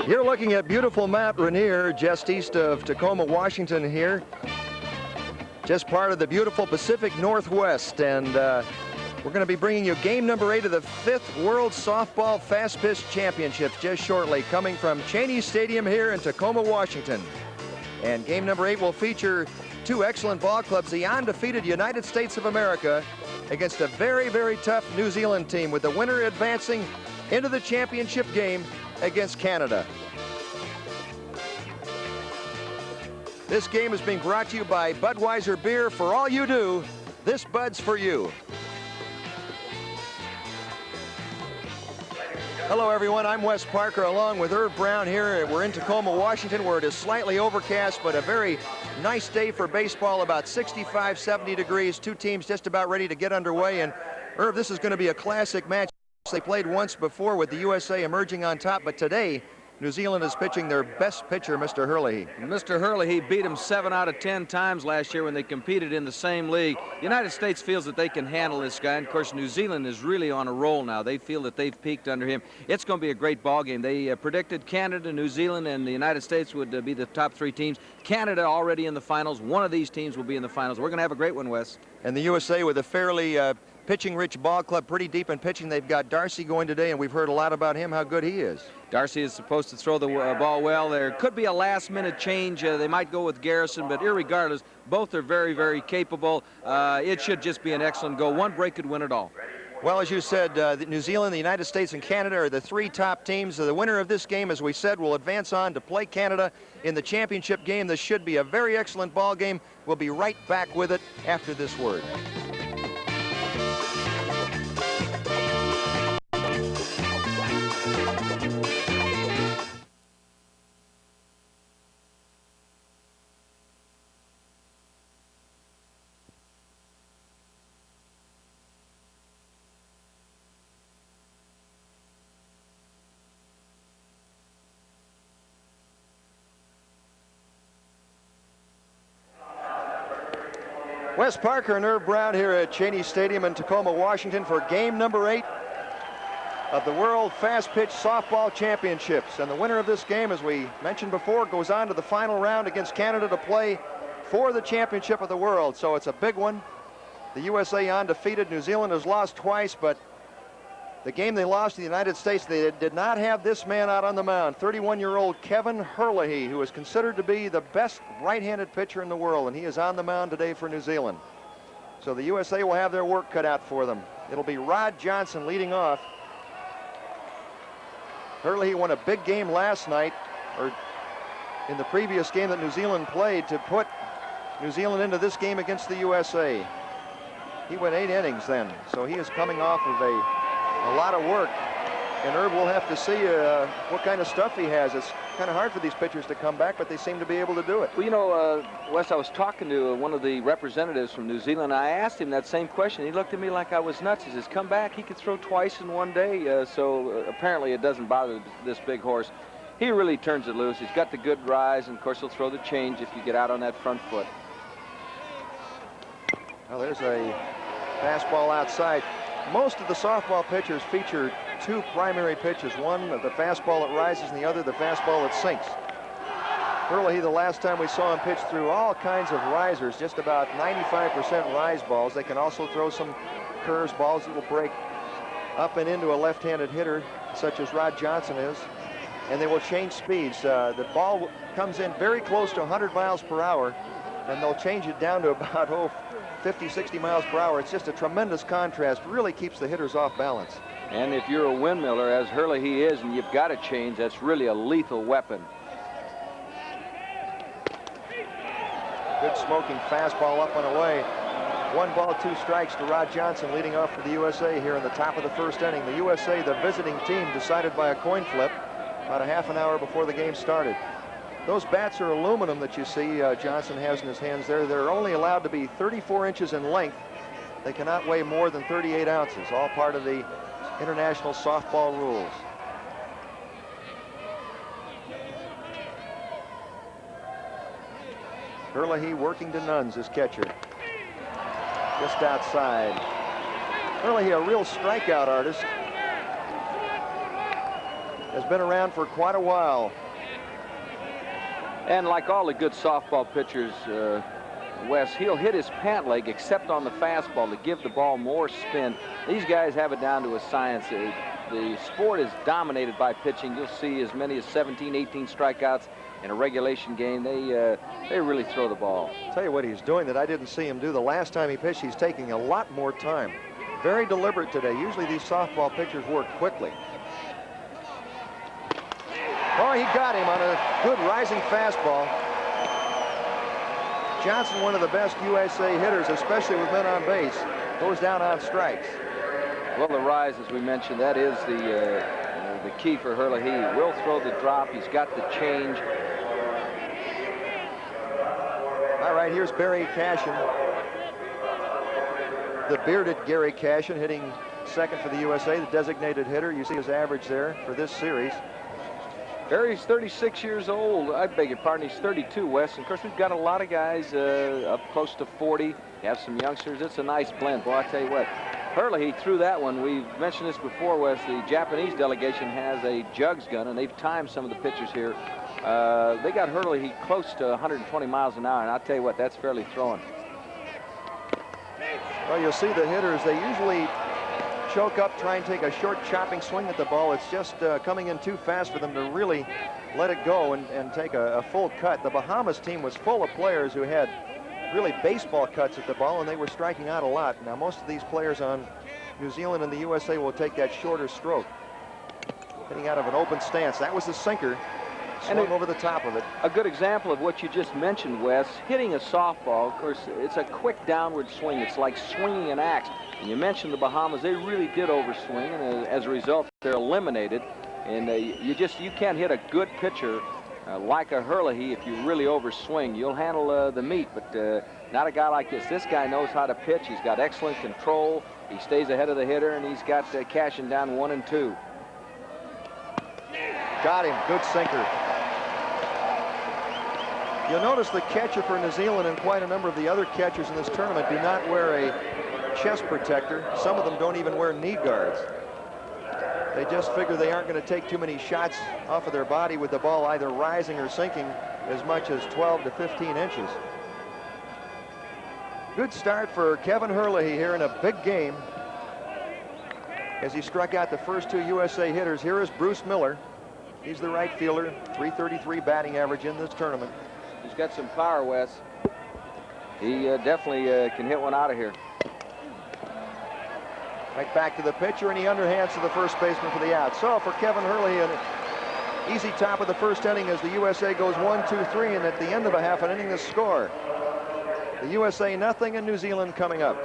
You're looking at beautiful Mount Rainier, just east of Tacoma, Washington here. Just part of the beautiful Pacific Northwest, and we're going to be bringing you game number 8 of the 5th World Softball Fast Pitch Championships just shortly, coming from Cheney Stadium here in Tacoma, Washington. And game number 8 will feature two excellent ball clubs, the undefeated United States of America against a very, very tough New Zealand team, with the winner advancing into the championship game against Canada. This game is being brought to you by Budweiser Beer. For all you do, this Bud's for you. Hello everyone, I'm Wes Parker along with Irv Brown here. We're in Tacoma, Washington, where it is slightly overcast, but a very nice day for baseball, about 65, 70 degrees. Two teams just about ready to get underway. And Irv, this is going to be a classic match. They played once before with the USA emerging on top, but today New Zealand is pitching their best pitcher, Mr. Herlihy. Mr. Herlihy beat him 7 out of 10 times last year when they competed in the same league. The United States feels that they can handle this guy, and of course New Zealand is really on a roll now. They feel that they've peaked under him. It's going to be a great ball game. They predicted Canada, New Zealand, and the United States would be the top 3 teams. Canada already in the finals. One of these teams will be in the finals. We're going to have a great one, Wes. And the USA with a fairly pitching-rich ball club, pretty deep in pitching. They've got Darcy going today, and we've heard a lot about him, how good he is. Darcy is supposed to throw the ball well. There could be a last-minute change. They might go with Garrison, but irregardless, both are very, very capable. It should just be an excellent go. One break could win it all. Well, as you said, New Zealand, the United States, and Canada are the 3 top teams. The winner of this game, as we said, will advance on to play Canada in the championship game. This should be a very excellent ball game. We'll be right back with it after this word. Wes Parker and Irv Brown here at Cheney Stadium in Tacoma, Washington for game number 8 of the World Fast Pitch Softball Championships. And the winner of this game, as we mentioned before, goes on to the final round against Canada to play for the championship of the world. So it's a big one. The USA undefeated. New Zealand has lost twice, but the game they lost to the United States, they did not have this man out on the mound, 31-year-old Kevin Herlihy, who is considered to be the best right-handed pitcher in the world, and he is on the mound today for New Zealand. So the USA will have their work cut out for them. It'll be Rod Johnson leading off. Herlihy won a big game last night, or in the previous game that New Zealand played, to put New Zealand into this game against the USA. He went 8 innings then, so he is coming off of a lot of work, and Irv will have to see what kind of stuff he has. It's kind of hard for these pitchers to come back, but they seem to be able to do it. Well, you know, Wes, I was talking to one of the representatives from New Zealand. I asked him that same question. He looked at me like I was nuts. He says, come back. He could throw twice in one day, so apparently it doesn't bother this big horse. He really turns it loose. He's got the good rise, and of course he'll throw the change if you get out on that front foot. Well, there's a fastball outside. Most of the softball pitchers feature 2 primary pitches, one the fastball that rises and the other the fastball that sinks. Herlihy, the last time we saw him pitch, through all kinds of risers, just about 95% rise balls. They can also throw some curves, balls that will break up and into a left-handed hitter, such as Rod Johnson is, and they will change speeds. The ball comes in very close to 100 miles per hour, and they'll change it down to about 50, 60 miles per hour. It's just a tremendous contrast. Really keeps the hitters off balance. And if you're a windmiller, as Herlihy is, and you've got a change, that's really a lethal weapon. Good smoking fastball up and away. 1 ball, 2 strikes to Rod Johnson, leading off for the USA here in the top of the 1st inning. The USA, the visiting team, decided by a coin flip about a half an hour before the game started. Those bats are aluminum that you see Johnson has in his hands there. They're only allowed to be 34 inches in length. They cannot weigh more than 38 ounces, all part of the international softball rules. Herlihy working to Nuns as catcher. Just outside. Herlihy, a real strikeout artist. has been around for quite a while. And like all the good softball pitchers, Wes, he'll hit his pant leg except on the fastball to give the ball more spin. These guys have it down to a science. The sport is dominated by pitching. You'll see as many as 17, 18 strikeouts in a regulation game. They really throw the ball. I'll tell you what he's doing that I didn't see him do the last time he pitched. He's taking a lot more time. Very deliberate today. Usually these softball pitchers work quickly. Oh, he got him on a good rising fastball. Johnson, one of the best USA hitters, especially with men on base, goes down on strikes. Well, the rise, as we mentioned, that is the key for Hurley. He will throw the drop. He's got the change. All right, here's Barry Cashin. The bearded Gary Cashin hitting second for the USA, the designated hitter. You see his average there for this series. Barry's 36 years old. I beg your pardon, he's 32, Wes. And of course, we've got a lot of guys up close to 40. You have some youngsters. It's a nice blend. Boy, I tell you what, Hurley, he threw that one. We've mentioned this before, Wes. The Japanese delegation has a jugs gun, and they've timed some of the pitchers here. They got Hurley close to 120 miles an hour, and I'll tell you what, that's fairly throwing. Well, you'll see the hitters, they usually choke up, try and take a short chopping swing at the ball. It's just coming in too fast for them to really let it go and take a full cut. The Bahamas team was full of players who had really baseball cuts at the ball, and they were striking out a lot. Now, most of these players on New Zealand and the USA will take that shorter stroke. Hitting out of an open stance. That was the sinker. Swung over the top of it. A good example of what you just mentioned, Wes, hitting a softball, of course, it's a quick downward swing. It's like swinging an axe. And you mentioned the Bahamas, they really did overswing, and as a result, they're eliminated. And you can't hit a good pitcher like a Hurley if you really overswing. You'll handle the meat, but not a guy like this. This guy knows how to pitch. He's got excellent control. He stays ahead of the hitter, and he's got Cashin down 1 and 2. Got him. Good sinker. You'll notice the catcher for New Zealand and quite a number of the other catchers in this tournament do not wear a chest protector. Some of them don't even wear knee guards. They just figure they aren't going to take too many shots off of their body with the ball either rising or sinking as much as 12 to 15 inches. Good start for Kevin Hurley here in a big game as he struck out the first 2 USA hitters. Here is Bruce Miller. He's the right fielder, .333 batting average in this tournament. He's got some power, Wes. He definitely can hit one out of here. Right back to the pitcher, and he underhands to the first baseman for the out. So for Kevin Hurley, an easy top of the first inning as the USA goes 1-2-3, and at the end of a half an inning, the score. The USA nothing, and New Zealand coming up.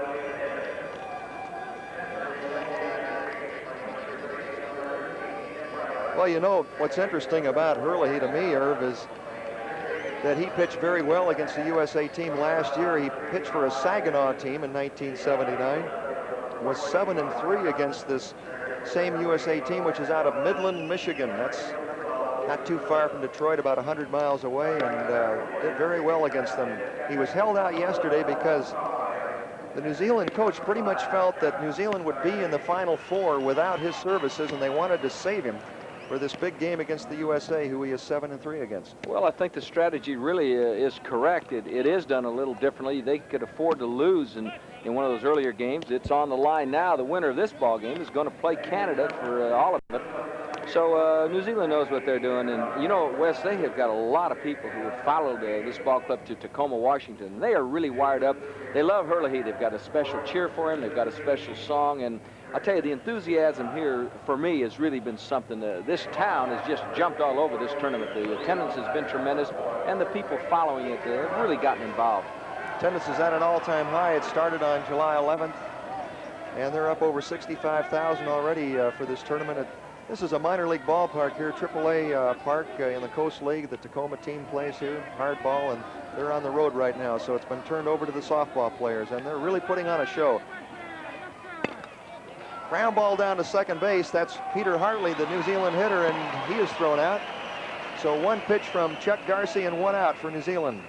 Well, you know, what's interesting about Hurley to me, Irv, is that he pitched very well against the USA team last year. He pitched for a Saginaw team in 1979. Was 7-3 against this same USA team, which is out of Midland, Michigan. That's not too far from Detroit, about 100 miles away, and did very well against them. He was held out yesterday because the New Zealand coach pretty much felt that New Zealand would be in the Final Four without his services, and they wanted to save him for this big game against the USA, who he is 7-3 against. Well, I think the strategy really is correct. It is done a little differently. They could afford to lose in one of those earlier games. It's on the line now. The winner of this ball game is going to play Canada for all of it. So New Zealand knows what they're doing. And, you know, Wes, they have got a lot of people who have followed this ball club to Tacoma, Washington. They are really wired up. They love Hurley. They've got a special cheer for him. They've got a special song. And I'll tell you, the enthusiasm here, for me, has really been something. This town has just jumped all over this tournament. The attendance has been tremendous, and the people following it have really gotten involved. Attendance is at an all-time high. It started on July 11th, and they're up over 65,000 already for this tournament. This is a minor league ballpark here, AAA park in the Coast League. The Tacoma team plays here, hardball, and they're on the road right now, so it's been turned over to the softball players, and they're really putting on a show. Ground ball down to second base. That's Peter Hartley, the New Zealand hitter, and he is thrown out. So one pitch from Chuck Darcy and one out for New Zealand.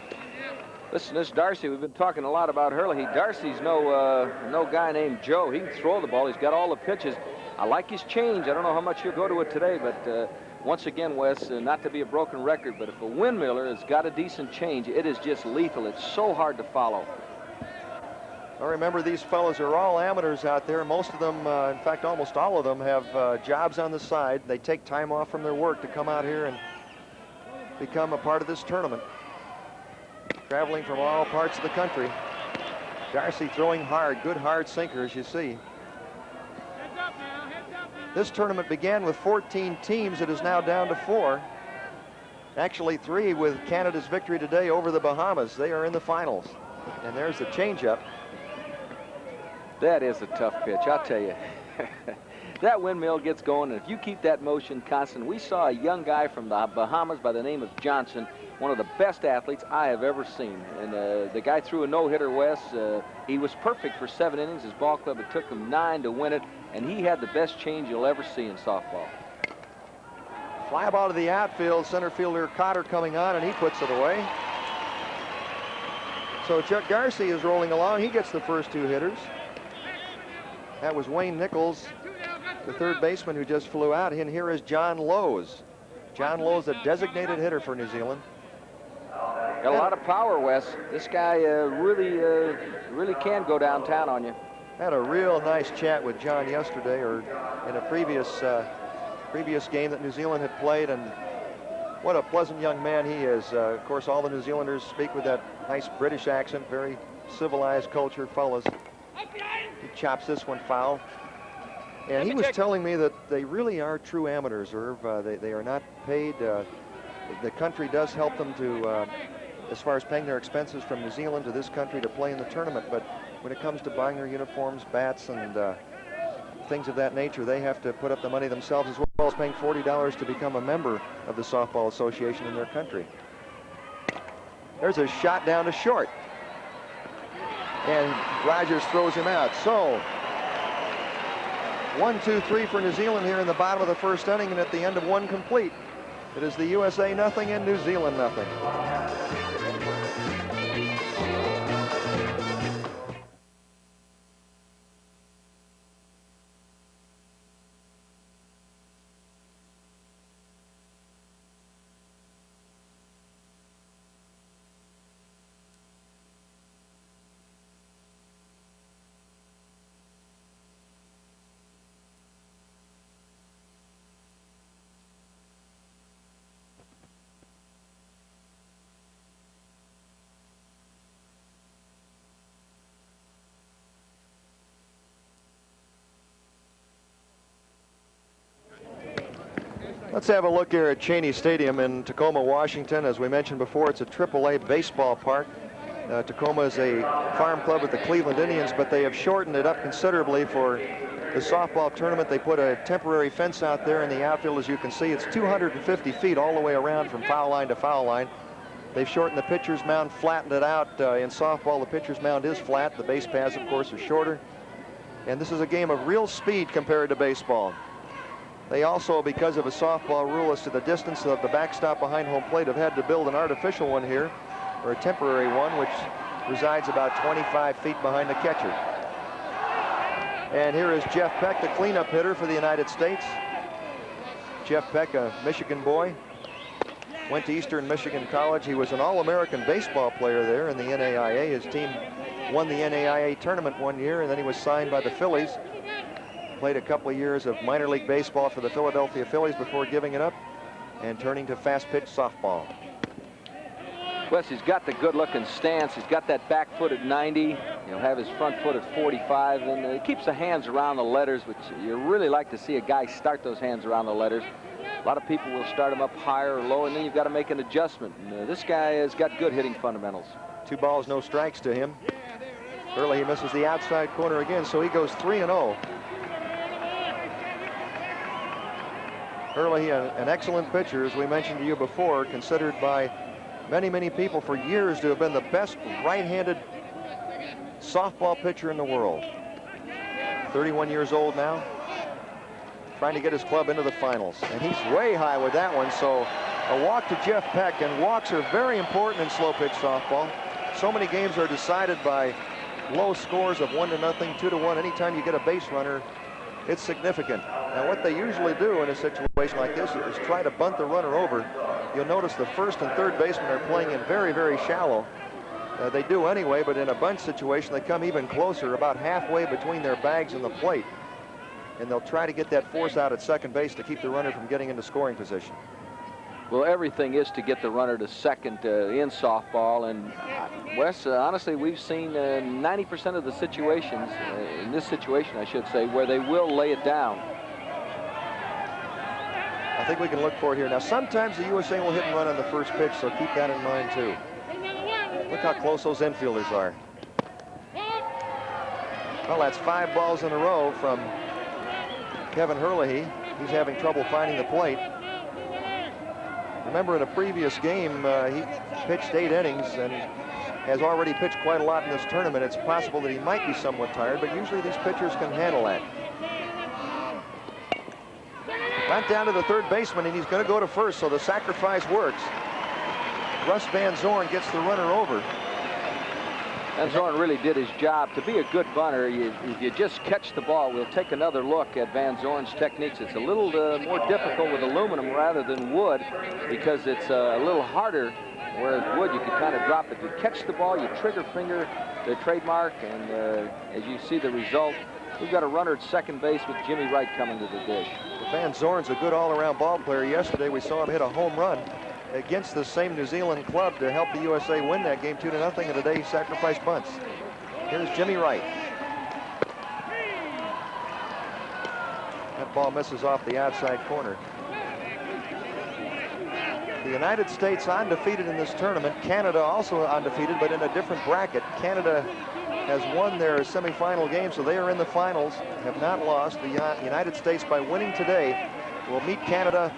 Listen, this Darcy, we've been talking a lot about Hurley. Darcy's no guy named Joe. He can throw the ball. He's got all the pitches. I like his change. I don't know how much he'll go to it today, but once again, Wes, not to be a broken record, but if a windmiller has got a decent change, it is just lethal. It's so hard to follow. Well, remember, these fellows are all amateurs out there. Most of them, in fact, almost all of them have jobs on the side. They take time off from their work to come out here and become a part of this tournament. Traveling from all parts of the country. Darcy throwing hard, good hard sinker, as you see. This tournament began with 14 teams. It is now down to 4. Actually 3 with Canada's victory today over the Bahamas. They are in the finals. And there's the changeup. That is a tough pitch, I'll tell you. That windmill gets going, and if you keep that motion constant. We saw a young guy from the Bahamas by the name of Johnson, one of the best athletes I have ever seen. And the guy threw a no-hitter, Wes. He was perfect for 7 innings. His ball club, it took him 9 to win it, and he had the best change you'll ever see in softball. Fly ball to the outfield. Center fielder Cotter coming on, and he puts it away. So Chuck Darcy is rolling along. He gets the first 2 hitters. That was Wayne Nichols, the third baseman, who just flew out. And here is John Lowes. John Lowes, a designated hitter for New Zealand. Got a lot of power, Wes. This guy really can go downtown on you. Had a real nice chat with John yesterday, or in a previous game that New Zealand had played, and what a pleasant young man he is. Of course, all the New Zealanders speak with that nice British accent, very civilized, cultured fellas. He chops this one foul. And he was telling me that they really are true amateurs, Irv. They are not paid. The country does help them to, as far as paying their expenses from New Zealand to this country to play in the tournament. But when it comes to buying their uniforms, bats, and things of that nature, they have to put up the money themselves, as well as paying $40 to become a member of the Softball Association in their country. There's a shot down to short. And Rogers throws him out. So 1, 2, 3 for New Zealand here in the bottom of the first inning, and at the end of 1 complete, it is the USA nothing and New Zealand nothing. Let's have a look here at Cheney Stadium in Tacoma, Washington. As we mentioned before, it's a AAA baseball park. Tacoma is a farm club with the Cleveland Indians, but they have shortened it up considerably for the softball tournament. They put a temporary fence out there in the outfield. As you can see, it's 250 feet all the way around from foul line to foul line. They've shortened the pitcher's mound, flattened it out. In softball, the pitcher's mound is flat. The base paths, of course, are shorter. And this is a game of real speed compared to baseball. They also, because of a softball rule as to the distance of the backstop behind home plate, have had to build an artificial one here, or a temporary one, which resides about 25 feet behind the catcher. And here is Jeff Peck, the cleanup hitter for the United States. Jeff Peck, a Michigan boy, went to Eastern Michigan College. He was an All-American baseball player there in the NAIA. His team won the NAIA tournament one year, and then he was signed by the Phillies. Played a couple of years of minor league baseball for the Philadelphia Phillies before giving it up and turning to fast pitch softball. Wes, he's got the good-looking stance. He's got that back foot at 90. He'll have his front foot at 45, and he keeps the hands around the letters, which you really like to see a guy start those hands around the letters. A lot of people will start them up higher or low, and then you've got to make an adjustment. And, this guy has got good hitting fundamentals. 2 balls, no strikes to him. Early he misses the outside corner again, so he goes 3-0. Early, an excellent pitcher, as we mentioned to you before, considered by many people for years to have been the best right-handed softball pitcher in the world. 31 years old now, trying to get his club into the finals. And he's way high with that one, so a walk to Jeff Peck, and walks are very important in slow pitch softball. So many games are decided by low scores of 1-0, 2-1. Anytime you get a base runner it's significant. Now, what they usually do in a situation like this is try to bunt the runner over. You'll notice the first and third baseman are playing in very, very shallow. They do anyway, but in a bunt situation, they come even closer, about halfway between their bags and the plate. And they'll try to get that force out at second base to keep the runner from getting into scoring position. Well, everything is to get the runner to second in softball. And, Wes, honestly, we've seen 90% of the situations, in this situation, I should say, where they will lay it down. I think we can look for it here. Now, sometimes the USA will hit and run on the first pitch, so keep that in mind, too. Look how close those infielders are. Well, that's 5 balls in a row from Kevin Herlihy. He's having trouble finding the plate. Remember, in a previous game, he pitched 8 innings and has already pitched quite a lot in this tournament. It's possible that he might be somewhat tired, but usually these pitchers can handle that. Back down to the third baseman, and he's going to go to first, so the sacrifice works. Russ Van Zorn gets the runner over. Van Zorn really did his job. To be a good bunter, if you just catch the ball, we'll take another look at Van Zorn's techniques. It's a little more difficult with aluminum rather than wood because it's a little harder, whereas wood, you can kind of drop it. You catch the ball, you trigger finger the trademark, and as you see the result, we've got a runner at second base with Jimmy Wright coming to the dish. Van Zorn's a good all-around ball player. Yesterday, we saw him hit a home run against the same New Zealand club to help the USA win that game 2-0, and today he sacrificed bunts. Here's Jimmy Wright. That ball misses off the outside corner. The United States undefeated in this tournament. Canada also undefeated, but in a different bracket. Canada has won their semifinal game, so they are in the finals, have not lost. The United States, by winning today, will meet Canada,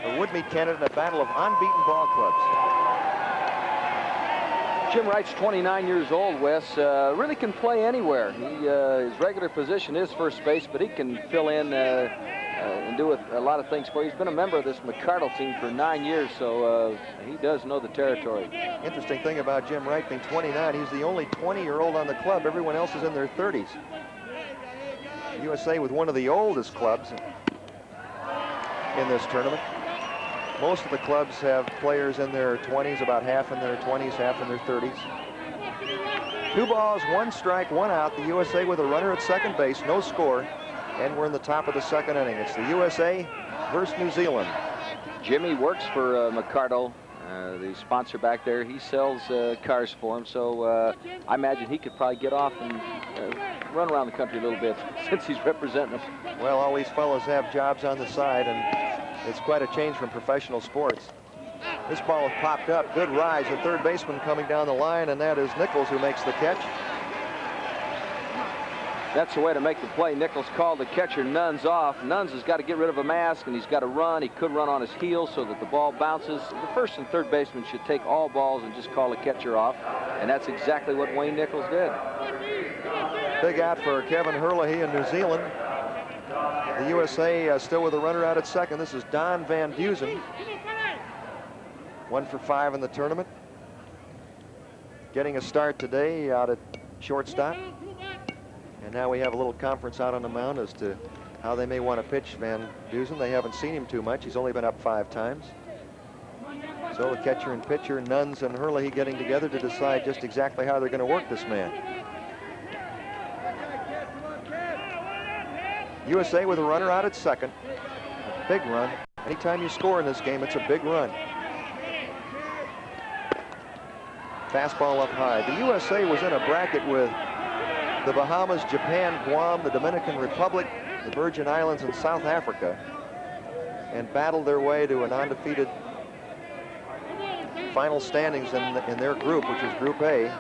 or would meet Canada in a battle of unbeaten ball clubs. Jim Wright's 29 years old, Wes. Really can play anywhere. His regular position is first base, but he can fill in and do a lot of things for you. He's been a member of this McCardle team for 9 years, so he does know the territory. Interesting thing about Jim Wright being 29, he's the only 20-year-old on the club. Everyone else is in their 30s. USA with one of the oldest clubs in this tournament. Most of the clubs have players in their 20s, about half in their 20s, half in their 30s. 2 balls, 1 strike, 1 out. The USA with a runner at second base, no score, and we're in the top of the second inning. It's the USA versus New Zealand. Jimmy works for McCardle, the sponsor back there. He sells cars for him, so I imagine he could probably get off and run around the country a little bit since he's representing them. Well, all these fellows have jobs on the side, and it's quite a change from professional sports. This ball popped up. Good rise. The third baseman coming down the line, and that is Nichols who makes the catch. That's the way to make the play. Nichols called the catcher Nuns off. Nuns has got to get rid of a mask, and he's got to run. He could run on his heels so that the ball bounces. The first and third baseman should take all balls and just call the catcher off, and that's exactly what Wayne Nichols did. Big out for Kevin Herlihy in New Zealand. The USA still with a runner out at second. This is Don Van Dusen. 1 for 5 in the tournament. Getting a start today out at shortstop. And now we have a little conference out on the mound as to how they may want to pitch Van Dusen. They haven't seen him too much. He's only been up 5 times. So the catcher and pitcher, Nuns and Herlihy, getting together to decide just exactly how they're going to work this man. USA with a runner out at second. A big run. Anytime you score in this game, it's a big run. Fastball up high. The USA was in a bracket with the Bahamas, Japan, Guam, the Dominican Republic, the Virgin Islands, and South Africa, and battled their way to an undefeated final standings in their group, which is Group A.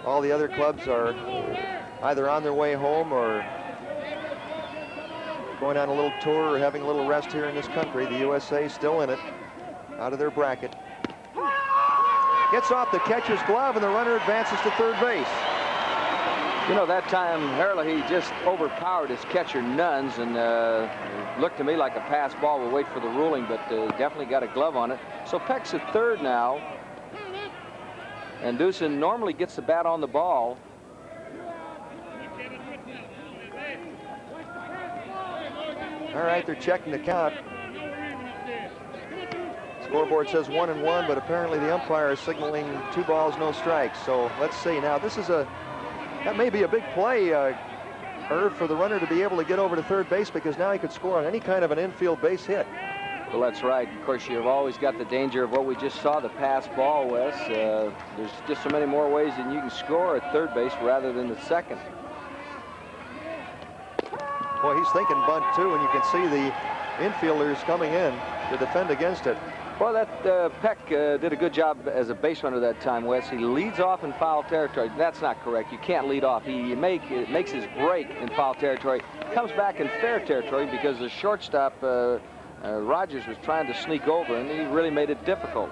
All the other clubs are either on their way home or going on a little tour or having a little rest here in this country. The USA still in it, out of their bracket. Gets off the catcher's glove, and the runner advances to third base. You know, that time Herlihy just overpowered his catcher Nuns, and looked to me like a pass ball. We'll wait for the ruling, but definitely got a glove on it. So Peck's at third now, and Dusen normally gets the bat on the ball. All right, they're checking the count. Scoreboard says 1-1, but apparently the umpire is signaling 2 balls, no strikes. So let's see. Now this is that may be a big play, Irv, for the runner to be able to get over to third base, because now he could score on any kind of an infield base hit. Well, that's right. Of course, you've always got the danger of what we just saw, the pass ball, Wes. There's just so many more ways than you can score at third base rather than the second. Boy, he's thinking bunt too, and you can see the infielders coming in to defend against it. Well, that Peck did a good job as a base runner that time, Wes. He leads off in foul territory. That's not correct. You can't lead off. He makes his break in foul territory. Comes back in fair territory because the shortstop, Rogers, was trying to sneak over, and he really made it difficult.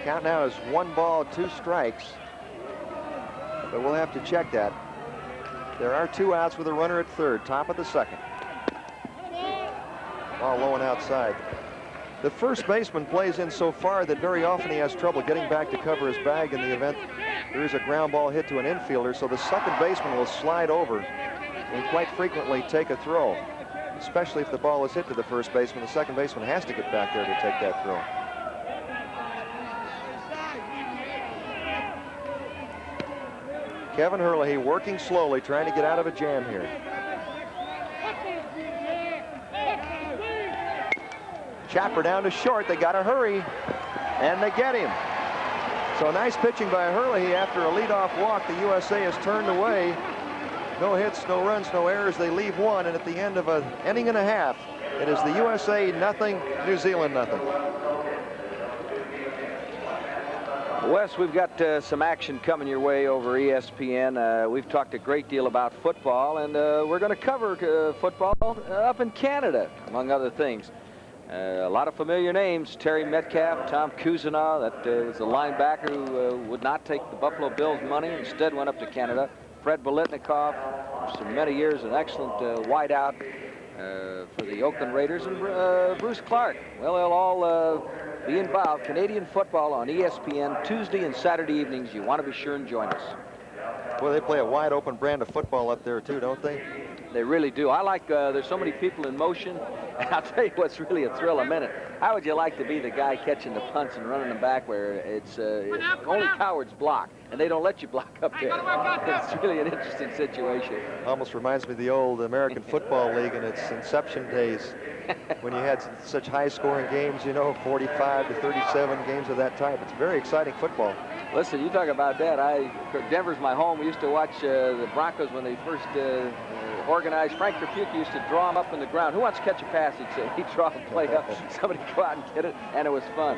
Count now is 1 ball, 2 strikes. But we'll have to check that. There are 2 outs with a runner at third, top of the second. Ball low and outside. The first baseman plays in so far that very often he has trouble getting back to cover his bag in the event there is a ground ball hit to an infielder, so the second baseman will slide over and quite frequently take a throw, especially if the ball is hit to the first baseman. The second baseman has to get back there to take that throw. Kevin Herlihy working slowly, trying to get out of a jam here. Chopper down to short. They got to hurry, and they get him. So nice pitching by Herlihy after a leadoff walk. The USA has turned away. No hits, no runs, no errors. They leave 1, and at the end of an inning and a half, it is the USA nothing, New Zealand nothing. Wes, we've got some action coming your way over ESPN. We've talked a great deal about football, and we're going to cover football up in Canada, among other things. A lot of familiar names: Terry Metcalf, Tom Cousineau, that was a linebacker who would not take the Buffalo Bills money, instead went up to Canada. Fred Biletnikoff, for many years an excellent wideout for the Oakland Raiders, and Bruce Clark. Well, they'll all be involved. Canadian football on ESPN Tuesday and Saturday evenings. You want to be sure and join us. Well, they play a wide open brand of football up there too, don't they? They really do. I like, there's so many people in motion, and I'll tell you what's really a thrill a minute. How would you like to be the guy catching the punts and running them back where it's only cowards block, and they don't let you block up there? It's really an interesting situation. Almost reminds me of the old American Football League in its inception days, when you had such high-scoring games, you know, 45 to 37 games of that type. It's very exciting football. Listen, you talk about that. Denver's my home. We used to watch the Broncos when they first organized. Frank Trappucci used to draw them up in the ground. Who wants to catch a pass? He'd say. He'd draw a play up. Somebody go out and get it, and it was fun.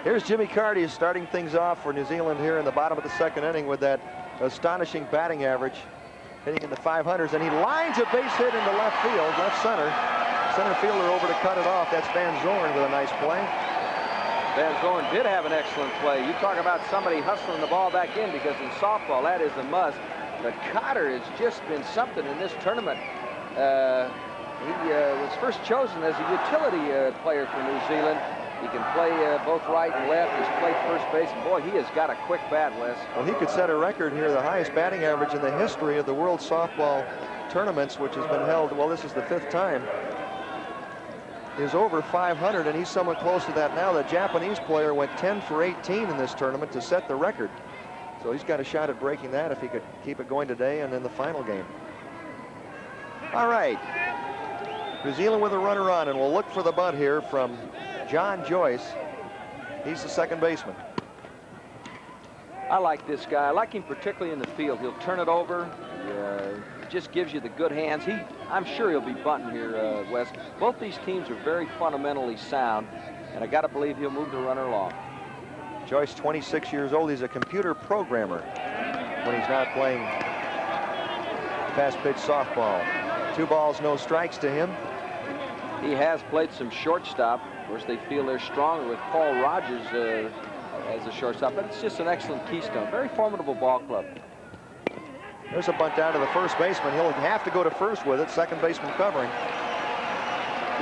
Here's Jimmy Carty starting things off for New Zealand here in the bottom of the second inning with that astonishing batting average, hitting in the 500s, and he lines a base hit into left field, left center. Center fielder over to cut it off. That's Van Zorn with a nice play. Van Zorn did have an excellent play. You talk about somebody hustling the ball back in, because in softball that is a must. But Cotter has just been something in this tournament. He was first chosen as a utility player for New Zealand. He can play both right and left. He's played first base, and boy, he has got a quick bat, Wes. Well, he could set a record here, the highest batting average in the history of the World Softball Tournaments, which has been held, well, this is the 5th time, is over 500, and he's somewhat close to that now. The Japanese player went 10 for 18 in this tournament to set the record. So he's got a shot at breaking that if he could keep it going today and in the final game. All right. New Zealand with a runner on, and we'll look for the bunt here from John Joyce. He's the second baseman. I like this guy. I like him particularly in the field. He'll turn it over. Just gives you the good hands. I'm sure he'll be bunting here, Wes. Both these teams are very fundamentally sound, and I got to believe he'll move the runner along. Joyce, 26 years old. He's a computer programmer when he's not playing fast pitch softball. 2 balls, no strikes to him. He has played some shortstop. Of course, they feel they're stronger with Paul Rogers as a shortstop, but it's just an excellent keystone. Very formidable ball club. There's a bunt down to the first baseman. He'll have to go to first with it. Second baseman covering.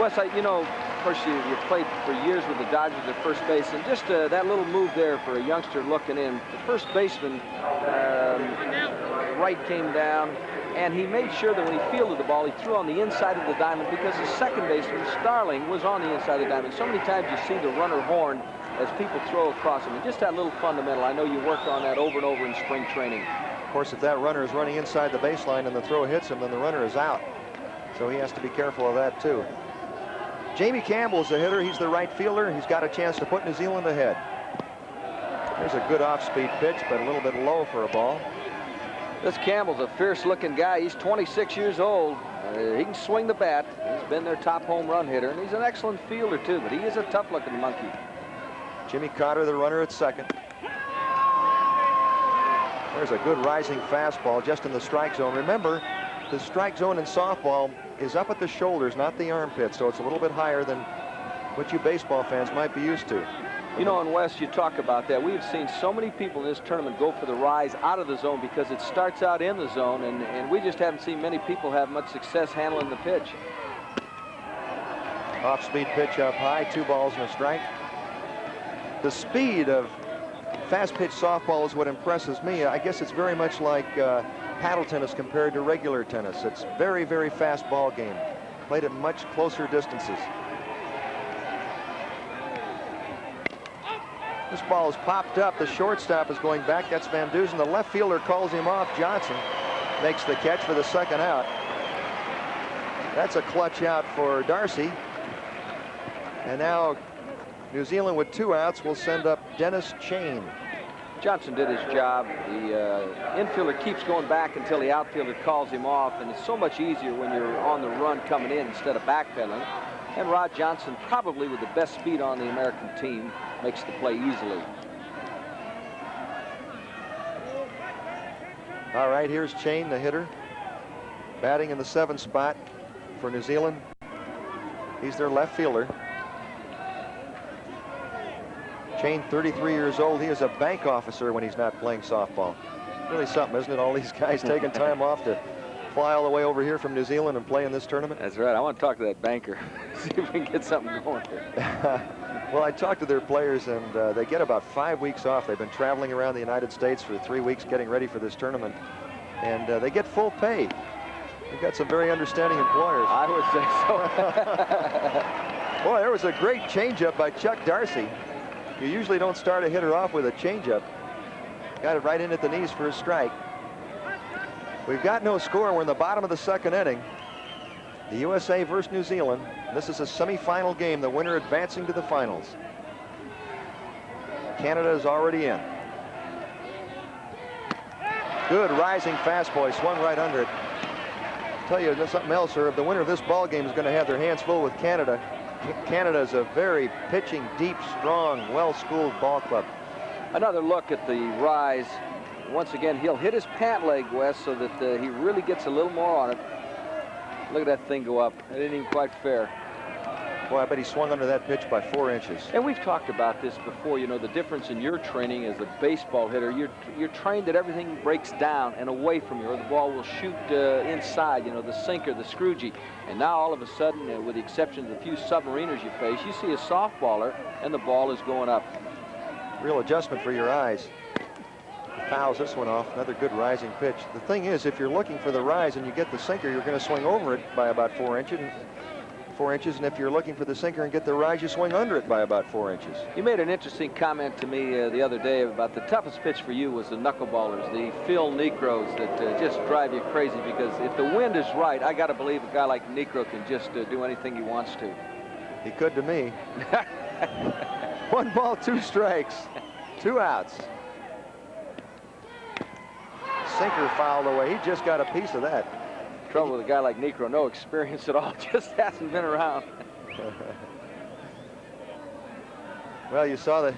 Wes, you know, of course, you played for years with the Dodgers at first base, and just that little move there for a youngster looking in. The first baseman, right came down, and he made sure that when he fielded the ball, he threw on the inside of the diamond because the second baseman, Starling, was on the inside of the diamond. So many times you see the runner horned as people throw across him. And just that little fundamental, I know you worked on that over and over in spring training. Of course, if that runner is running inside the baseline and the throw hits him, then the runner is out. So he has to be careful of that, too. Jamie Campbell's the hitter. He's the right fielder. He's got a chance to put New Zealand ahead. There's a good off-speed pitch, but a little bit low for a ball. This Campbell's a fierce-looking guy. He's 26 years old. He can swing the bat. He's been their top home run hitter, and he's an excellent fielder, too, but he is a tough-looking monkey. Jimmy Cotter, the runner at second. There's a good rising fastball just in the strike zone. Remember, the strike zone in softball is up at the shoulders, not the armpit, so it's a little bit higher than what you baseball fans might be used to. You know, in West, you talk about that. We've seen so many people in this tournament go for the rise out of the zone because it starts out in the zone, and we just haven't seen many people have much success handling the pitch. Off-speed pitch up high, 2 balls and a strike. The speed of fast-pitch softball is what impresses me. I guess it's very much like paddle tennis compared to regular tennis. It's very, very fast ball game, played at much closer distances. This ball is popped up. The shortstop is going back. That's Van Dusen. The left fielder calls him off. Johnson makes the catch for the second out. That's a clutch out for Darcy. And now New Zealand with 2 outs will send up Dennis Chain. Johnson did his job. The infielder keeps going back until the outfielder calls him off, and it's so much easier when you're on the run coming in instead of backpedaling. And Rod Johnson, probably with the best speed on the American team, makes the play easily. All right, here's Chain, the hitter, batting in the 7th spot for New Zealand. He's their left fielder. Chain, 33 years old. He is a bank officer when he's not playing softball. Really something, isn't it? All these guys taking time off to fly all the way over here from New Zealand and play in this tournament. That's right. I want to talk to that banker. See if we can get something going here. Well, I talked to their players, and they get about 5 weeks off. They've been traveling around the United States for 3 weeks getting ready for this tournament, and they get full pay. We've got some very understanding employers. I would say so. Boy, there was a great changeup by Chuck Darcy. You usually don't start a hitter off with a changeup. Got it right in at the knees for a strike. We've got no score. We're in the bottom of the 2nd inning. The USA versus New Zealand. This is a semifinal game, the winner advancing to the finals. Canada is already in. Good rising fastball. He swung right under it. I'll tell you something else, sir. The winner of this ball game is going to have their hands full with Canada. Canada is a very pitching deep, strong, well-schooled ball club. Another look at the rise. Once again, he'll hit his pant leg, Wes, so that he really gets a little more on it. Look at that thing go up. It isn't even quite fair. Boy, I bet he swung under that pitch by 4 inches. And we've talked about this before. You know, the difference in your training as a baseball hitter, you're trained that everything breaks down and away from you, or the ball will shoot inside, you know, the sinker, the scroogey. And now all of a sudden, with the exception of the few submariners you face, you see a softballer and the ball is going up. Real adjustment for your eyes. Fouls this one off. Another good rising pitch. The thing is, if you're looking for the rise and you get the sinker, you're going to swing over it by about 4 inches. And if you're looking for the sinker and get the rise, you swing under it by about 4 inches. You made an interesting comment to me the other day about the toughest pitch for you was the knuckleballers, the Phil Necros that just drive you crazy, because if the wind is right, I got to believe a guy like Necro can just do anything he wants to. He could to me. 1 ball, 2 strikes, 2 outs. Sinker fouled away. He just got a piece of that. Trouble with a guy like Necro, no experience at all, just hasn't been around. Well, you saw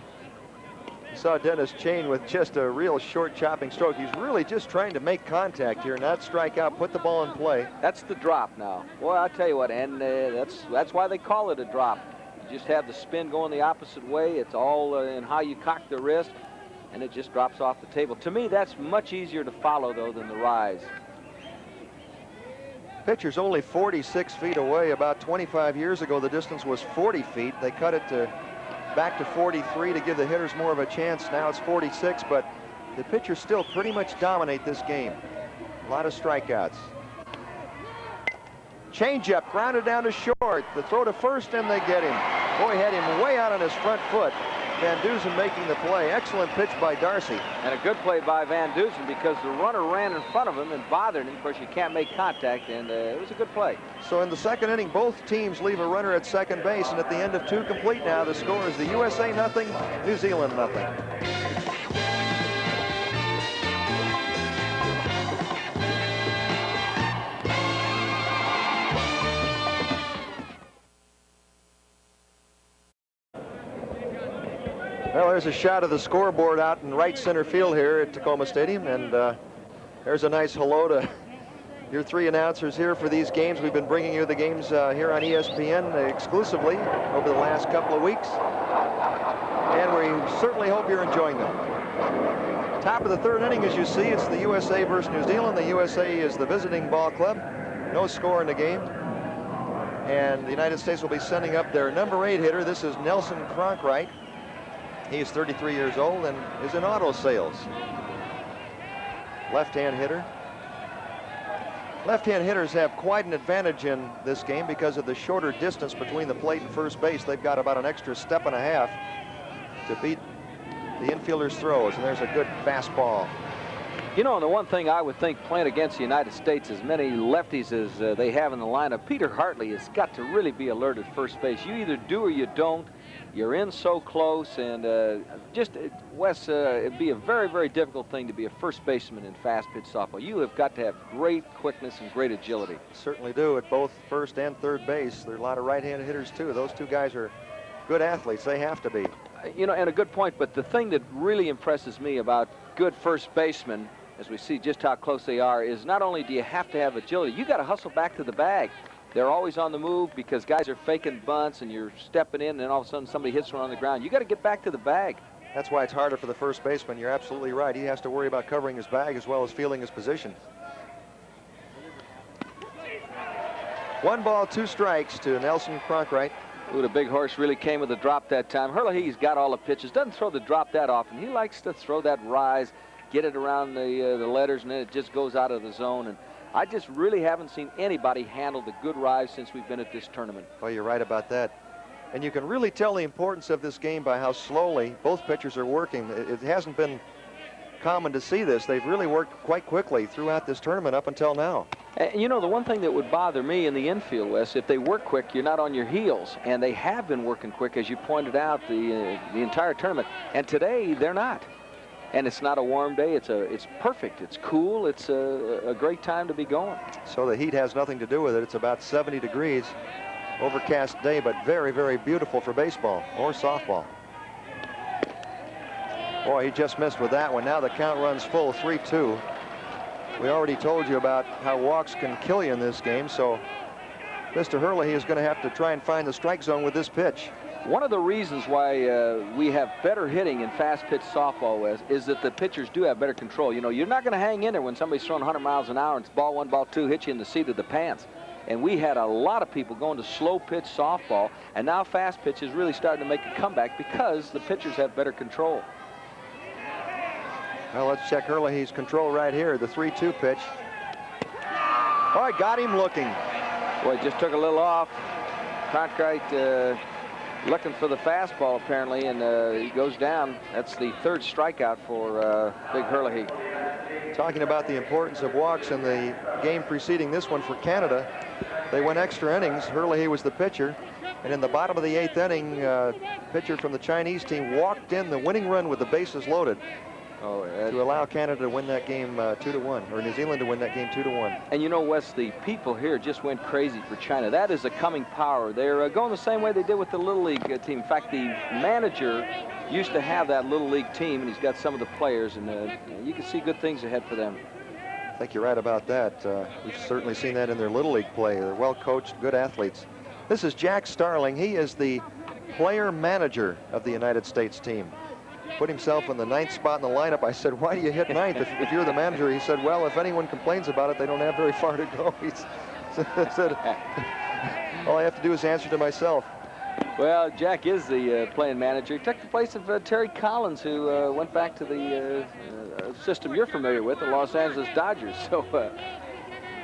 Dennis Chain with just a real short chopping stroke. He's really just trying to make contact here, not strike out, put the ball in play. That's the drop now. Boy, I'll tell you what, and that's why they call it a drop. You just have the spin going the opposite way. It's all in how you cock the wrist, and it just drops off the table. To me, that's much easier to follow, though, than the rise. Pitcher's only 46 feet away. About 25 years ago, the distance was 40 feet. They cut it back to 43 to give the hitters more of a chance. Now it's 46, but the pitchers still pretty much dominate this game. A lot of strikeouts. Changeup grounded down to short. The throw to first, and they get him. Boy, had him way out on his front foot. Van Dusen making the play. Excellent pitch by Darcy. And a good play by Van Dusen because the runner ran in front of him and bothered him. Of course, you can't make contact, and it was a good play. So in the second inning, both teams leave a runner at second base, and at the end of 2 complete now, the score is the USA nothing, New Zealand nothing. Well, there's a shot of the scoreboard out in right center field here at Tacoma Stadium, and there's a nice hello to your 3 announcers here for these games. We've been bringing you the games here on ESPN exclusively over the last couple of weeks, and we certainly hope you're enjoying them. Top of the 3rd inning, as you see, it's the USA versus New Zealand. The USA is the visiting ball club. No score in the game. And the United States will be sending up their number 8 hitter. This is Nelson Cronkright. He's 33 years old and is in auto sales. Left-hand hitter. Left-hand hitters have quite an advantage in this game because of the shorter distance between the plate and first base. They've got about an extra step and a half to beat the infielder's throws, and there's a good fastball. You know, and the one thing I would think playing against the United States, as many lefties as they have in the lineup, Peter Hartley has got to really be alert at first base. You either do or you don't. You're in so close, and Wes, it'd be a very, very difficult thing to be a first baseman in fast-pitch softball. You have got to have great quickness and great agility. Certainly do at both first and third base. There are a lot of right-handed hitters, too. Those 2 guys are good athletes. They have to be. You know, and a good point, but the thing that really impresses me about good first basemen, as we see just how close they are, is not only do you have to have agility, you got to hustle back to the bag. They're always on the move because guys are faking bunts and you're stepping in, and then all of a sudden somebody hits one on the ground. You got to get back to the bag. That's why it's harder for the first baseman. You're absolutely right. He has to worry about covering his bag as well as fielding his position. 1 ball, 2 strikes to Nelson Cronkright. Ooh, the big horse really came with a drop that time. Herlihy's got all the pitches. Doesn't throw the drop that often. He likes to throw that rise, get it around the letters, and then it just goes out of the zone. And I just really haven't seen anybody handle the good rise since we've been at this tournament. Oh, you're right about that. And you can really tell the importance of this game by how slowly both pitchers are working. It hasn't been common to see this. They've really worked quite quickly throughout this tournament up until now. And you know, the one thing that would bother me in the infield, Wes, if they work quick, you're not on your heels. And they have been working quick, as you pointed out, the entire tournament. And today, they're not. And it's not a warm day. It's perfect. It's cool. It's a great time to be going. So the heat has nothing to do with it. It's about 70 degrees. Overcast day, but very, very beautiful for baseball or softball. Boy, he just missed with that one. Now the count runs full, 3-2. We already told you about how walks can kill you in this game, so Mr. Herlihy is going to have to try and find the strike zone with this pitch. One of the reasons why we have better hitting in fast-pitch softball, Wes, is that the pitchers do have better control. You know, you're not going to hang in there when somebody's throwing 100 miles an hour and it's ball 1, ball 2, hit you in the seat of the pants. And we had a lot of people going to slow-pitch softball, and now fast pitch is really starting to make a comeback because the pitchers have better control. Well, let's check Herlihy's control right here. The 3-2 pitch. Oh, I got him looking. Boy, just took a little off. Cronkright looking for the fastball, apparently, and he goes down. That's the 3rd strikeout for Big Herlihy. Talking about the importance of walks in the game preceding this one for Canada, they went extra innings. Herlihy was the pitcher, and in the bottom of the 8th inning, pitcher from the Chinese team walked in the winning run with the bases loaded to allow Canada to win that game 2-1, or New Zealand to win that game 2-1. And you know, Wes, the people here just went crazy for China. That is a coming power. They're going the same way they did with the Little League team. In fact, the manager used to have that Little League team, and he's got some of the players, and you can see good things ahead for them. I think you're right about that. We've certainly seen that in their Little League play. They're well-coached, good athletes. This is Jack Starling. He is the player manager of the United States team. Put himself in the 9th spot in the lineup. I said, why do you hit 9th if you're the manager? He said, well, if anyone complains about it, they don't have very far to go. He said, all I have to do is answer to myself. Well, Jack is the playing manager. He took the place of Terry Collins, who went back to the system you're familiar with, the Los Angeles Dodgers. So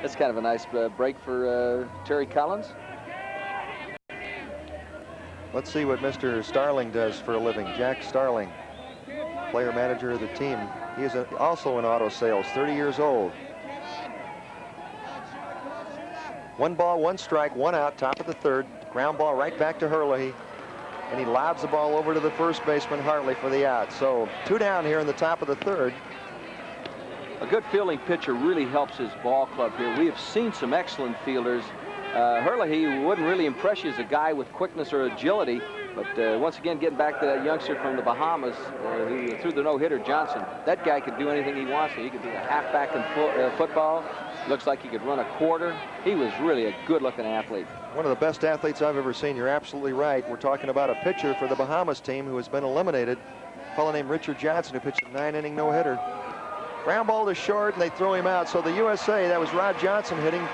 that's kind of a nice break for Terry Collins. Let's see what Mr. Starling does for a living. Jack Starling, player manager of the team. He is also in auto sales, 30 years old. 1 ball, 1 strike, 1 out, top of the 3rd. Ground ball right back to Herlihy. And he lobs the ball over to the first baseman, Hartley, for the out. So 2 down here in the top of the 3rd. A good fielding pitcher really helps his ball club here. We have seen some excellent fielders. Herlihy wouldn't really impress you as a guy with quickness or agility, but once again, getting back to that youngster from the Bahamas who threw the no-hitter, Johnson. That guy could do anything he wants to. He could do a halfback in football. Looks like he could run a quarter. He was really a good-looking athlete. One of the best athletes I've ever seen. You're absolutely right. We're talking about a pitcher for the Bahamas team who has been eliminated. A fellow named Richard Johnson, who pitched a 9-inning no-hitter. Ground ball to short, and they throw him out. So the USA, that was Rod Johnson hitting,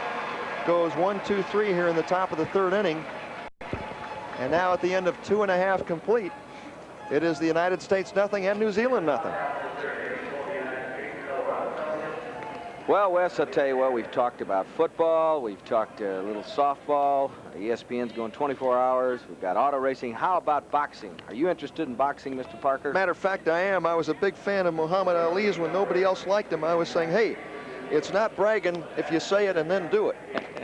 goes 1-2-3 here in the top of the 3rd inning. And now at the end of 2.5 complete, it is the United States nothing and New Zealand nothing. Well, Wes, I'll tell you what, we've talked about football, we've talked a little softball, ESPN's going 24 hours, we've got auto racing. How about boxing? Are you interested in boxing, Mr. Parker? Matter of fact, I am. I was a big fan of Muhammad Ali's when nobody else liked him. I was saying, hey, it's not bragging if you say it and then do it.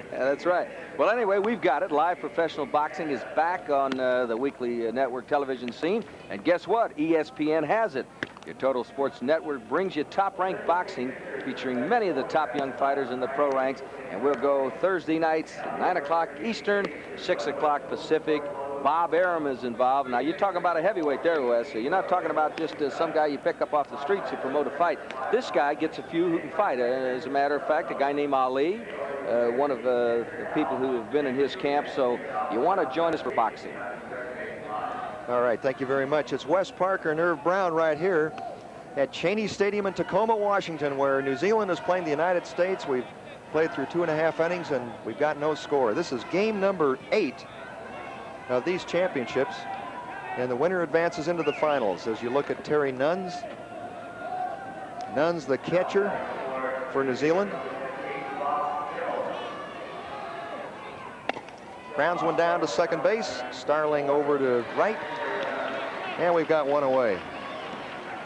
That's right. Well, anyway, we've got it. Live professional boxing is back on the weekly network television scene. And guess what? ESPN has it. Your Total Sports Network brings you top-ranked boxing, featuring many of the top young fighters in the pro ranks. And we'll go Thursday nights, 9 o'clock Eastern, 6 o'clock Pacific. Bob Arum is involved. Now, you're talking about a heavyweight there, Wes. So you're not talking about just some guy you pick up off the streets to promote a fight. This guy gets a few who can fight. As a matter of fact, a guy named Ali, one of the people who have been in his camp. So you want to join us for boxing. All right, thank you very much. It's Wes Parker and Irv Brown right here at Cheney Stadium in Tacoma, Washington, where New Zealand is playing the United States. We've played through 2.5 innings, and we've got no score. This is game number 8 of these championships, and the winner advances into the finals. As you look at Terry Nuns, the catcher for New Zealand. Grounds one down to second base. Starling over to right. And we've got one away.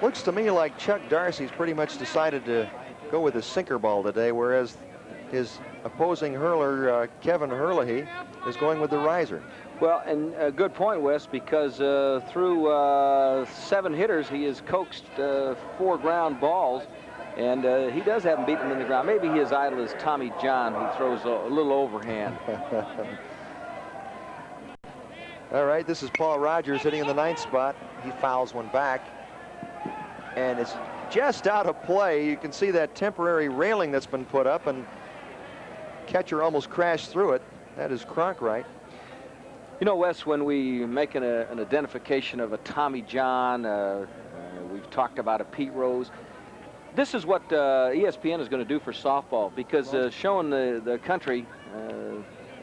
Looks to me like Chuck Darcy's pretty much decided to go with his sinker ball today, whereas his opposing hurler, Kevin Herlihy, is going with the riser. Well, and a good point, Wes, because through 7 hitters, he has coaxed 4 ground balls, and he does have them beat them in the ground. Maybe his idol is Tommy John, who throws a little overhand. All right, this is Paul Rogers hitting in the 9th spot. He fouls one back, and it's just out of play. You can see that temporary railing that's been put up, and catcher almost crashed through it. That is Cronkright. You know, Wes, when we make an identification of a Tommy John, we've talked about a Pete Rose. This is what ESPN is going to do for softball, because showing the country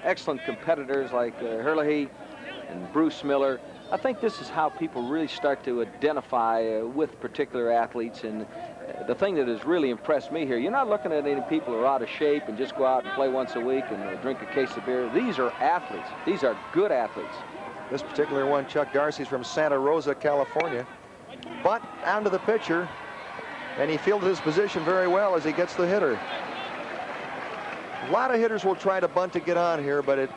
excellent competitors like Herlihy and Bruce Miller, I think this is how people really start to identify with particular athletes. And the thing that has really impressed me here, you're not looking at any people who are out of shape and just go out and play once a week and drink a case of beer. These are athletes. These are good athletes. This particular one, Chuck Darcy's from Santa Rosa, California. Bunt down to the pitcher, and he fielded his position very well as he gets the hitter. A lot of hitters will try to bunt to get on here, but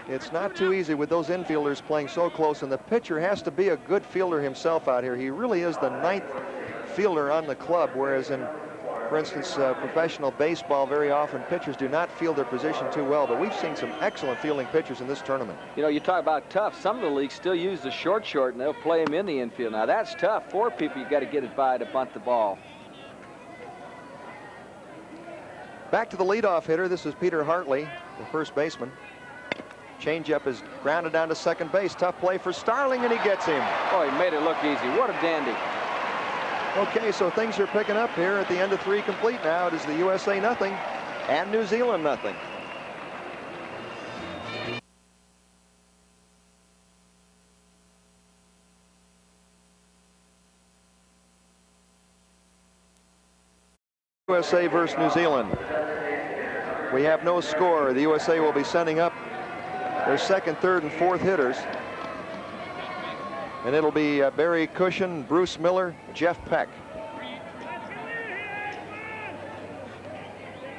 it's not too easy with those infielders playing so close, and the pitcher has to be a good fielder himself out here. He really is the 9th fielder on the club, whereas in, for instance, professional baseball, very often pitchers do not field their position too well, but we've seen some excellent fielding pitchers in this tournament. You know, you talk about tough. Some of the leagues still use the short, and they'll play him in the infield. Now, that's tough. 4 people you got to get it by to bunt the ball. Back to the leadoff hitter. This is Peter Hartley, the first baseman. Changeup is grounded down to second base. Tough play for Starling, and he gets him. Oh, he made it look easy. What a dandy. Okay, so things are picking up here at the end of 3 complete now. It is the USA nothing and New Zealand nothing. USA versus New Zealand. We have no score. The USA will be sending up their second, third, and fourth hitters. And it'll be Barry Cushion, Bruce Miller, Jeff Peck.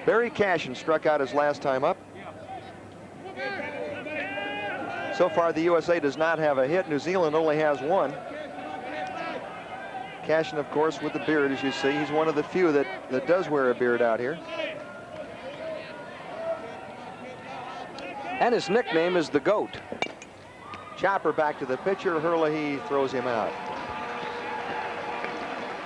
Barry Cashin struck out his last time up. So far, the USA does not have a hit. New Zealand only has one. Cashin, of course, with the beard, as you see. He's one of the few that does wear a beard out here. And his nickname is the GOAT. Chopper back to the pitcher. Herlihy throws him out.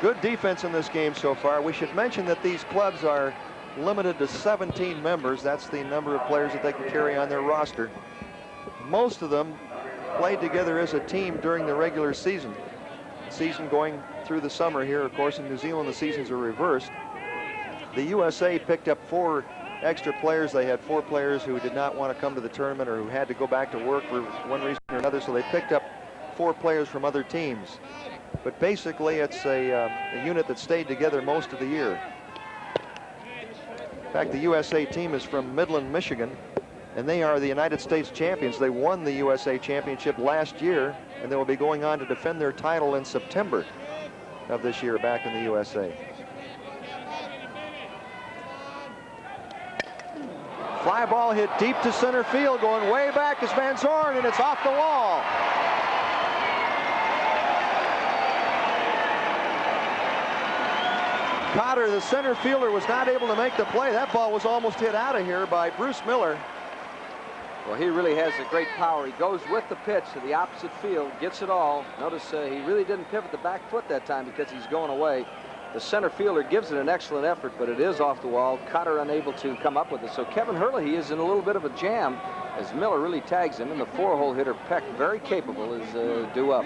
Good defense in this game so far. We should mention that these clubs are limited to 17 members. That's the number of players that they can carry on their roster. Most of them played together as a team during the regular season. Season going through the summer here. Of course, in New Zealand, the seasons are reversed. The USA picked up 4 extra players. They had 4 players who did not want to come to the tournament or who had to go back to work for one reason or another, so they picked up 4 players from other teams. But basically, it's a unit that stayed together most of the year. In fact, the USA team is from Midland, Michigan, and they are the United States champions. They won the USA championship last year, and they will be going on to defend their title in September of this year back in the USA. Fly ball hit deep to center field, going way back is Van Zorn, and it's off the wall. Cotter, the center fielder, was not able to make the play. That ball was almost hit out of here by Bruce Miller. Well, he really has a great power. He goes with the pitch to the opposite field, gets it all. Notice he really didn't pivot the back foot that time because he's going away. The center fielder gives it an excellent effort, but it is off the wall. Cotter unable to come up with it. So Kevin Herlihy is in a little bit of a jam as Miller really tags him, and the 4-hole hitter Peck, very capable, is due up.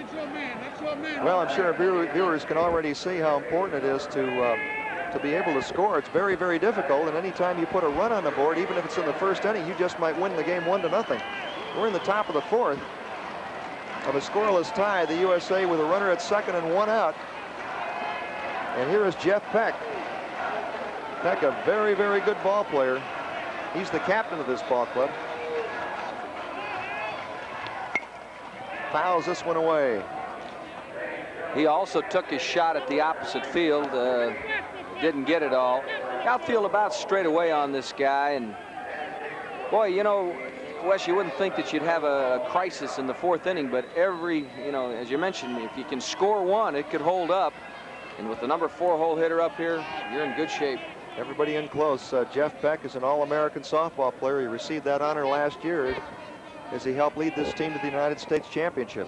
Well, I'm sure viewers can already see how important it is to be able to score. It's very, very difficult, and anytime you put a run on the board, even if it's in the first inning, you just might win the game 1-0. We're in the top of the 4th of a scoreless tie. The USA with a runner at second and 1 out. And here is Jeff Peck. Peck, a very, very good ball player. He's the captain of this ball club. Fouls this one away. He also took his shot at the opposite field. Didn't get it all. Outfield about straight away on this guy, and boy, you know, Wes, you wouldn't think that you'd have a crisis in the 4th inning, but as you mentioned, if you can score one, it could hold up. And with the number 4-hole hitter up here, you're in good shape. Everybody in close. Jeff Peck is an All-American softball player. He received that honor last year as he helped lead this team to the United States championship.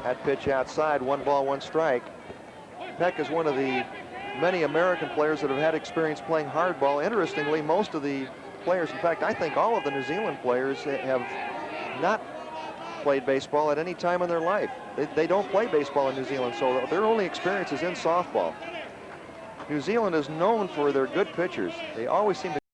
That pitch outside, 1 ball, 1 strike. Peck is one of the many American players that have had experience playing hardball. Interestingly, most of the players, in fact, I think all of the New Zealand players have not played baseball at any time in their life. They don't play baseball in New Zealand, so their only experience is in softball. New Zealand is known for their good pitchers. They always seem to